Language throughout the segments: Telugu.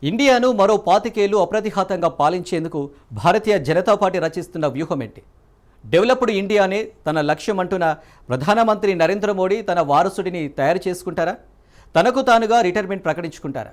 ఇండియాను మరో 25 ఏళ్లు అప్రతిహతంగా పాలించేందుకు భారతీయ జనతా పార్టీ రచిస్తున్న వ్యూహమేంటి? డెవలప్డ్ ఇండియానే తన లక్ష్యం అంటున్న ప్రధానమంత్రి నరేంద్ర మోడీ తన వారసుడిని తయారు చేసుకుంటారా? తనకు తానుగా రిటైర్మెంట్ ప్రకటించుకుంటారా?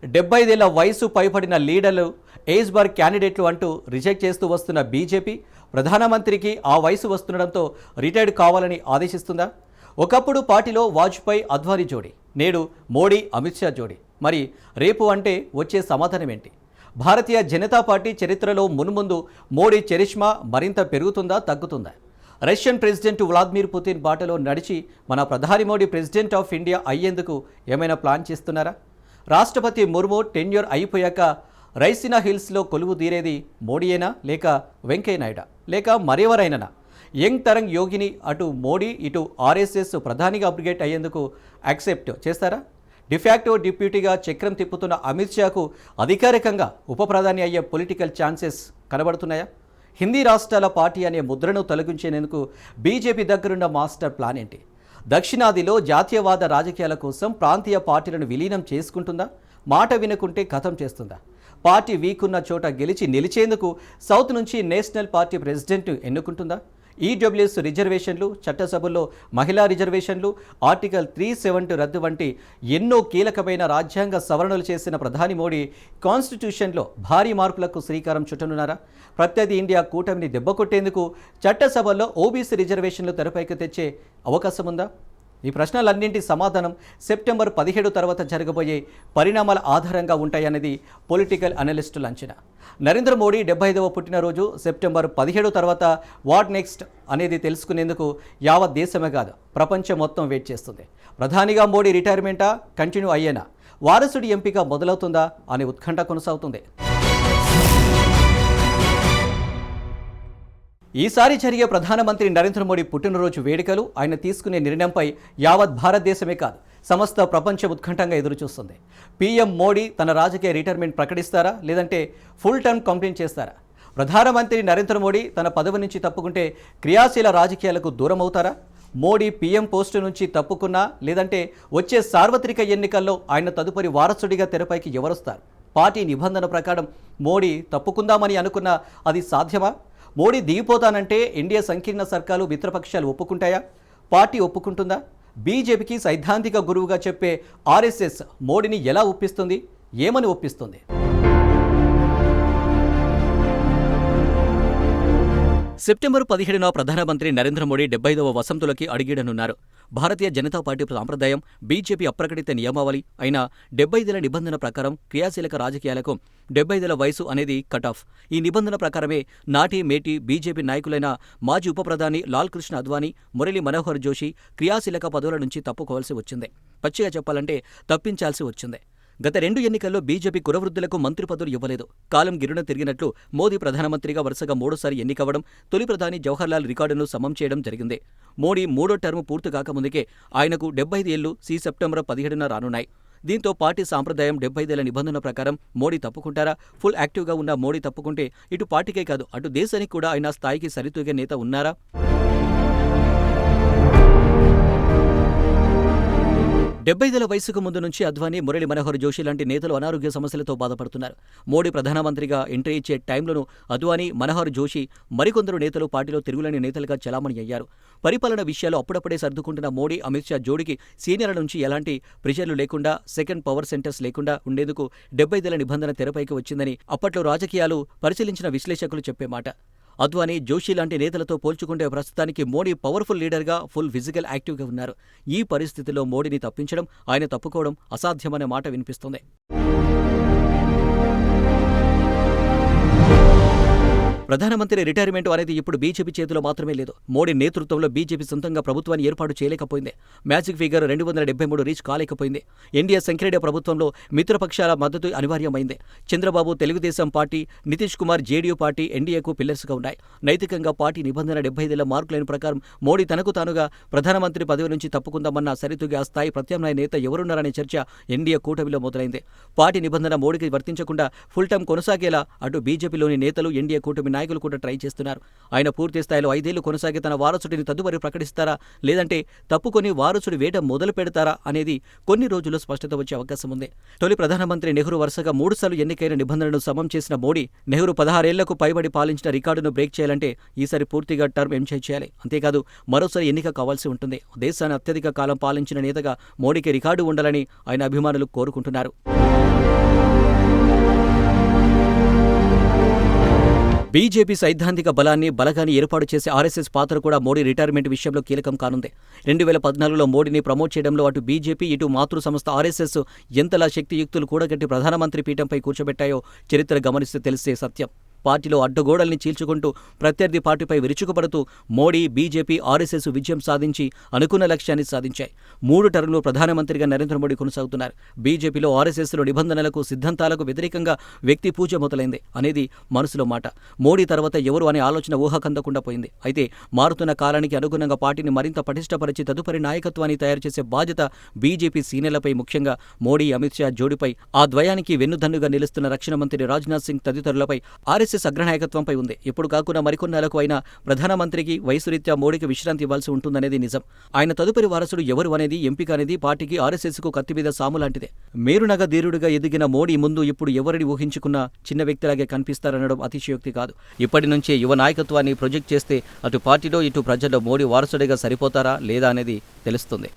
75 ఏళ్ల వయసు పైబడిన లీడర్లు, ఏజ్ బార్ క్యాండిడేట్లు అంటూ రిజెక్ట్ చేస్తూ వస్తున్న బీజేపీ ప్రధానమంత్రికి ఆ వయసు వస్తుండడంతో రిటైర్డ్ కావాలని ఆదేశిస్తుందా? ఒకప్పుడు పార్టీలో వాజ్పేయి అద్వానీ జోడీ, నేడు మోడీ అమిత్ షా జోడీ. మరి రేపు అంటే వచ్చే సమాధానం ఏంటి? భారతీయ జనతా పార్టీ చరిత్రలో మున్ముందు మోడీ చరిష్మా మరింత పెరుగుతుందా, తగ్గుతుందా? రష్యన్ ప్రెసిడెంట్ వ్లాదిమిర్ పుతిన్ బాటలో నడిచి మన ప్రధాని మోడీ ప్రెసిడెంట్ ఆఫ్ ఇండియా అయ్యేందుకు ఏమైనా ప్లాన్ చేస్తున్నారా? రాష్ట్రపతి ముర్ము టెన్యూర్ అయిపోయాక రైసినా హిల్స్లో కొలువు తీరేది మోడీయేనా, లేక వెంకయ్య నాయుడా, లేక మరెవరైనా? యంగ్ తరంగ్ యోగిని అటు మోడీ ఇటు ఆర్ఎస్ఎస్ ప్రధానిగా అప్గ్రేడ్ అయ్యేందుకు యాక్సెప్ట్ చేస్తారా? డిఫాక్టో డిప్యూటీగా చక్రం తిప్పుతున్న అమిత్ షాకు అధికారికంగా ఉప ప్రధాని అయ్యే పొలిటికల్ ఛాన్సెస్ కనబడుతున్నాయా? హిందీ రాష్ట్రాల పార్టీ అనే ముద్రను తొలగించేందుకు బీజేపీ దగ్గరున్న మాస్టర్ ప్లాన్ ఏంటి? దక్షిణాదిలో జాతీయవాద రాజకీయాల కోసం ప్రాంతీయ పార్టీలను విలీనం చేసుకుంటుందా? మాట వినుకుంటే ఖతం చేస్తుందా? పార్టీ వీకున్న చోట గెలిచి నిలిచేందుకు సౌత్ నుంచి నేషనల్ పార్టీ ప్రెసిడెంట్ ఎన్నుకుంటుందా? ఈడబ్ల్యూఎస్ రిజర్వేషన్లు, చట్టసభల్లో మహిళా రిజర్వేషన్లు, ఆర్టికల్ 370 రద్దు వంటి ఎన్నో కీలకమైన రాజ్యాంగ సవరణలు చేసిన ప్రధాని మోడీ కాన్స్టిట్యూషన్లో భారీ మార్పులకు శ్రీకారం చుట్టనున్నారా? ప్రత్యర్థి ఇండియా కూటమిని దెబ్బకొట్టేందుకు చట్టసభల్లో ఓబీసీ రిజర్వేషన్లు తెరపైకి తెచ్చే అవకాశం ఉందా? ఈ ప్రశ్నలన్నింటి సమాధానం సెప్టెంబర్ 17 తర్వాత జరగబోయే పరిణామాల ఆధారంగా ఉంటాయన్నది పొలిటికల్ అనలిస్టుల అంచనా. నరేంద్ర మోడీ 75వ పుట్టినరోజు సెప్టెంబర్ 17 తర్వాత వాట్ నెక్స్ట్ అనేది తెలుసుకునేందుకు యావత్ దేశమే కాదు, ప్రపంచం మొత్తం వెయిట్ చేస్తుంది. ప్రధానిగా మోడీ రిటైర్మెంటా, కంటిన్యూ అయ్యేనా, వారసుడి ఎంపిక మొదలవుతుందా అనే ఉత్కంఠ కొనసాగుతుంది. ఈసారి జరిగే ప్రధానమంత్రి నరేంద్ర మోడీ పుట్టినరోజు వేడుకలు, ఆయన తీసుకునే నిర్ణయంపై యావత్ భారతదేశమే కాదు, సమస్త ప్రపంచం ఉత్కంఠంగా ఎదురుచూస్తుంది. పీఎం మోడీ తన రాజకీయ రిటైర్మెంట్ ప్రకటిస్తారా, లేదంటే ఫుల్ టర్మ్ కంప్లీట్ చేస్తారా? ప్రధానమంత్రి నరేంద్ర మోడీ తన పదవి నుంచి తప్పుకుంటే క్రియాశీల రాజకీయాలకు దూరం అవుతారా? మోడీ పీఎం పోస్టు నుంచి తప్పుకున్నా, లేదంటే వచ్చే సార్వత్రిక ఎన్నికల్లో ఆయన తదుపరి వారసుడిగా తెరపైకి ఎవరొస్తారు? పార్టీ నిబంధన ప్రకారం మోడీ తప్పుకుందామని అనుకున్నా అది సాధ్యమా? మోడీ దిగిపోతానంటే ఇండియా సంకీర్ణ సర్కారు మిత్రపక్షాలు ఒప్పుకుంటాయా? పార్టీ ఒప్పుకుంటుందా? బీజేపీకి సైద్ధాంతిక గురువుగా చెప్పే ఆర్ఎస్ఎస్ మోడీని ఎలా ఒప్పిస్తుంది? ఏమని ఒప్పిస్తుంది? సెప్టెంబర్ 17న ప్రధానమంత్రి నరేంద్ర మోడీ 75వ వసంతులకి అడిగిడనున్నారు. భారతీయ జనతా పార్టీ సాంప్రదాయం, బీజేపీ అప్రకటిత నియమావళి అయిన 75 ఏళ్ల నిబంధన ప్రకారం క్రియాశీలక రాజకీయాలకు 75 ఏళ్ల వయసు అనేది కట్ ఆఫ్. ఈ నిబంధన ప్రకారమే నాటి మేటి బీజేపీ నాయకులైన మాజీ ఉప ప్రధాని లాల్ కృష్ణ అద్వానీ, మురళీ మనోహర్ జోషి క్రియాశీలక పదవుల నుంచి తప్పుకోవాల్సి వచ్చింది. పచ్చిగా చెప్పాలంటే తప్పించాల్సి వచ్చింది. గత 2 ఎన్నికల్లో బీజేపీ కురవృద్ధులకు మంత్రి పదవులు ఇవ్వలేదు. కాలం గిరున తిరిగినట్లు మోదీ ప్రధానమంత్రిగా వరుసగా 3సారి ఎన్నికవ్వడం, తొలి ప్రధాని జవహర్లాల్ రికార్డును సమం చేయడం జరిగింది. మోడీ 3వ టర్మ్ పూర్తి కాకముందుకే ఆయనకు 75 ఏళ్లు సెప్టెంబర్ 17న రానున్నాయి. దీంతో పార్టీ సాంప్రదాయం 75 ఏళ్ల నిబంధన ప్రకారం మోడీ తప్పుకుంటారా? ఫుల్ యాక్టివ్గా ఉన్న మోడీ తప్పుకుంటే ఇటు పార్టీకే కాదు, అటు దేశానికి కూడా ఆయన స్థాయికి సరితూగే నేత ఉన్నారా? 75 ఏళ్ల వయసుకు ముందు నుంచి అద్వానీ, మురళీ మనోహర్ జోషి లాంటి నేతలు అనారోగ్య సమస్యలతో బాధపడుతున్నారు. మోడీ ప్రధానమంత్రిగా ఎంట్రీ ఇచ్చే టైంలోనూ అద్వానీ, మనోహర్ జోషి, మరికొందరు నేతలు పార్టీలో తిరుగులేని నేతలుగా చలామణి అయ్యారు. పరిపాలన విషయాలు అప్పుడప్పుడే సర్దుకుంటున్న మోడీ, అమిత్ షా జోడీకి సీనియర్ల నుంచి ఎలాంటి ప్రెషర్లు లేకుండా, సెకండ్ పవర్ సెంటర్స్ లేకుండా ఉండేందుకు 75 ఏళ్ల నిబంధన తెరపైకి వచ్చిందని అప్పట్లో రాజకీయాలు పరిశీలించిన విశ్లేషకులు చెప్పే మాట. అద్వానీ, జోషి లాంటి నేతలతో పోల్చుకుంటే ప్రస్తుతానికి మోడీ పవర్ఫుల్ లీడర్గా, ఫుల్ ఫిజికల్ యాక్టివ్గా ఉన్నారు. ఈ పరిస్థితిలో మోడీని తప్పించడం, ఆయన తప్పుకోవడం అసాధ్యమనే మాట వినిపిస్తుంది. ప్రధానమంత్రి రిటైర్మెంట్ అనేది ఇప్పుడు బీజేపీ చేతిలో మాత్రమే లేదు. మోడీ నేతృత్వంలో బీజేపీ సొంతంగా ప్రభుత్వాన్ని ఏర్పాటు చేయలేకపోయింది. మ్యాజిక్ ఫిగర్ 273 రీచ్ కాలేకపోయింది. ఎన్డీఏ సంఖ్యారేడ ప్రభుత్వంలో మిత్రపక్షాల మద్దతు అనివార్యమైంది. Chandrababu, Telugu Desam party, Nitish Kumar, JDU party ఎన్డీఏకు పిల్లర్స్గా ఉన్నాయి. నైతికంగా పార్టీ నిబంధన 75 ఏళ్ల మార్కులైన ప్రకారం మోడీ తనకు తానుగా ప్రధానమంత్రి పదవి నుంచి తప్పుకుందామన్న సరితూగే ఆ స్థాయి ప్రత్యామ్నాయ నేత ఎవరున్నారనే చర్చ ఎన్డీఏ కూటమిలో మొదలైంది. పార్టీ నిబంధన మోడీకి వర్తించకుండా ఫుల్ టర్మ్ కొనసాగేలా అటు బీజేపీలోని నేతలు, ఎన్డీఏ కూటమి నాయకులు కూడా ట్రై చేస్తున్నారు. ఆయన పూర్తి స్థాయిలో 5 ఏళ్లు కొనసాగి తన వారసుడిని తదుపరి ప్రకటిస్తారా, లేదంటే తప్పుకొని వారసుడి వేట మొదలు పెడతారా అనేది కొన్ని రోజుల్లో స్పష్టత వచ్చే అవకాశం ఉంది. తొలి ప్రధానమంత్రి నెహ్రూ వరుసగా 3 సార్లు ఎన్నికైన నిబంధనలను సమం చేసిన మోడీ, నెహ్రూ 16 ఏళ్లకు పైబడి పాలించిన రికార్డును బ్రేక్ చేయాలంటే ఈసారి పూర్తిగా టర్మ్ ఎంజాయ్ చేయాలి. అంతేకాదు మరోసారి ఎన్నిక కావాల్సి ఉంటుంది. దేశాన్ని అత్యధిక కాలం పాలించిన నేతగా మోడీకి రికార్డు ఉండాలని ఆయన అభిమానులు కోరుకుంటున్నారు. బీజేపీ సైద్ధాంతిక బలగాన్ని ఏర్పాటు చేసే ఆర్ఎస్ఎస్ పాత్ర కూడా మోడీ రిటైర్మెంట్ విషయంలో కీలకం కానుంది. 2014లో మోడీని ప్రమోట్ చేయడంలో అటు బీజేపీ, ఇటు మాతృ సంస్థ ఆర్ఎస్ఎస్ ఎంతలా శక్తియుక్తులు కూడగట్టి ప్రధానమంత్రి పీఠంపై కూర్చోబెట్టాయో చరిత్ర గమనిస్తే తెలిసే సత్యం. పార్టీలో అడ్డగోడల్ని చీల్చుకుంటూ ప్రత్యర్థి పార్టీపై విరుచుకుపడుతూ మోడీ, బీజేపీ, ఆర్ఎస్ఎస్ విజయం సాధించి అనుకున్న లక్ష్యాన్ని సాధించాయి. 3 టర్ములు ప్రధానమంత్రిగా నరేంద్ర మోడీ కొనసాగుతున్నారు. బీజేపీలో ఆర్ఎస్ఎస్లో నిబంధనలకు, సిద్ధాంతాలకు వ్యతిరేకంగా వ్యక్తి పూజ మొదలైంది అనేది మనసులో మాట. మోడీ తర్వాత ఎవరు అనే ఆలోచన ఊహకందకుండా పోయింది. అయితే మారుతున్న కాలానికి అనుగుణంగా పార్టీని మరింత పటిష్టపరిచి తదుపరి నాయకత్వాన్ని తయారు చేసే బాధ్యత బీజేపీ సీనియర్లపై, ముఖ్యంగా మోడీ, అమిత్ షా జోడిపై, ఆ ద్వయానికి వెన్నుదన్నుగా నిలుస్తున్న రక్షణ మంత్రి రాజ్నాథ్ సింగ్ తదితరులపై, ఆర్ఎస్ఎస్ అగ్రనాయకత్వంపై ఉంది. ఇప్పుడు కాకుండా మరికొన్నేళ్లకు అయినా ప్రధానమంత్రికి వయసురీత్యా మోడీకి విశ్రాంతి ఇవ్వాల్సి ఉంటుందనేది నిజం. ఆయన తదుపరి వారసుడు ఎవరు అనేది, ఎంపిక అనేది పార్టీకి, ఆర్ఎస్ఎస్కు కత్తి మీద సాము లాంటిదే. మేరునగ ధీరుడిగా ఎదిగిన మోడీ ముందు ఇప్పుడు ఎవరిని ఊహించుకున్నా చిన్న వ్యక్తిలాగే కనిపిస్తారనడం అతిశయోక్తి కాదు. ఇప్పటి నుంచే యువ నాయకత్వాన్ని ప్రొజెక్ట్ చేస్తే అటు పార్టీలో, ఇటు ప్రజల్లో మోడీ వారసుడిగా సరిపోతారా లేదా అనేది తెలుస్తుంది.